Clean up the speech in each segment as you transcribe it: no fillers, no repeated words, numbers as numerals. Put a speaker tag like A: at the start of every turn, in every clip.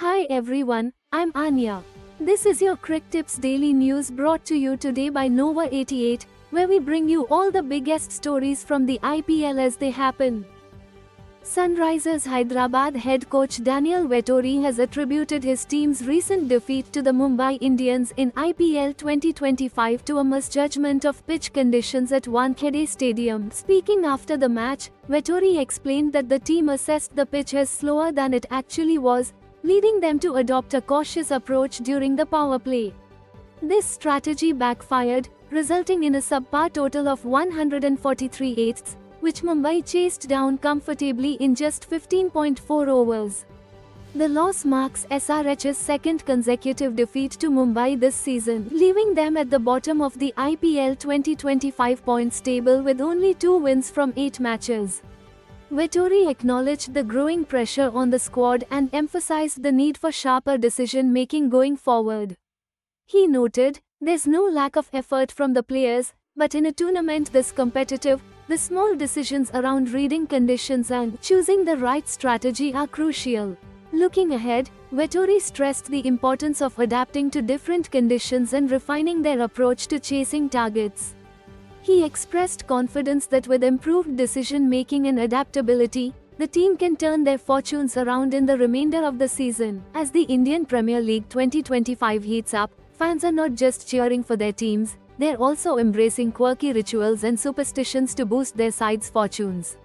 A: Hi everyone, I'm Anya. This is your Cricktips Daily News brought to you today by Nova 88, where we bring you all the biggest stories from the IPL as they happen. Sunrisers Hyderabad head coach Daniel Vettori has attributed his team's recent defeat to the Mumbai Indians in IPL 2025 to a misjudgment of pitch conditions at Wankhede Stadium. Speaking after the match, Vettori explained that the team assessed the pitch as slower than it actually was, leading them to adopt a cautious approach during the power play. This strategy backfired, resulting in a subpar total of 143 eighths, which Mumbai chased down comfortably in just 15.4 overs. The loss marks SRH's second consecutive defeat to Mumbai this season, leaving them at the bottom of the IPL 2025 points table with only 2 wins from 8 matches. Vettori acknowledged the growing pressure on the squad and emphasized the need for sharper decision-making going forward. He noted, "There's no lack of effort from the players, but in a tournament this competitive, the small decisions around reading conditions and choosing the right strategy are crucial." Looking ahead, Vettori stressed the importance of adapting to different conditions and refining their approach to chasing targets. He expressed confidence that with improved decision-making and adaptability, the team can turn their fortunes around in the remainder of the season. As the Indian Premier League 2025 heats up, fans are not just cheering for their teams, they're also embracing quirky rituals and superstitions to boost their side's fortunes.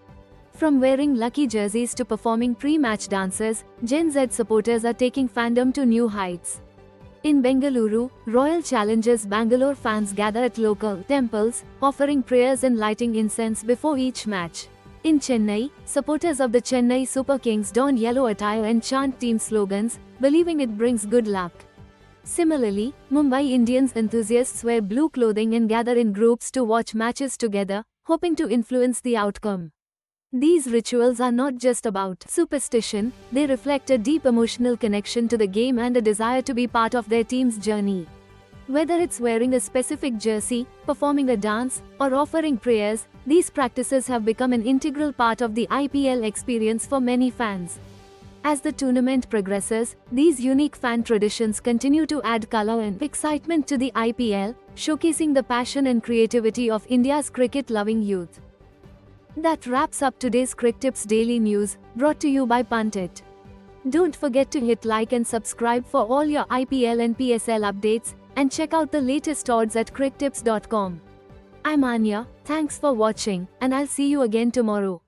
A: From wearing lucky jerseys to performing pre-match dances, Gen Z supporters are taking fandom to new heights. In Bengaluru, Royal Challengers Bangalore fans gather at local temples, offering prayers and lighting incense before each match. In Chennai, supporters of the Chennai Super Kings don yellow attire and chant team slogans, believing it brings good luck. Similarly, Mumbai Indians enthusiasts wear blue clothing and gather in groups to watch matches together, hoping to influence the outcome. These rituals are not just about superstition, they reflect a deep emotional connection to the game and a desire to be part of their team's journey. Whether it's wearing a specific jersey, performing a dance, or offering prayers, these practices have become an integral part of the IPL experience for many fans. As the tournament progresses, these unique fan traditions continue to add color and excitement to the IPL, showcasing the passion and creativity of India's cricket-loving youth. That wraps up today's Cricktips Daily News, brought to you by Puntit. Don't forget to hit like and subscribe for all your IPL and PSL updates, and check out the latest odds at cricktips.com. I'm Anya, thanks for watching, and I'll see you again tomorrow.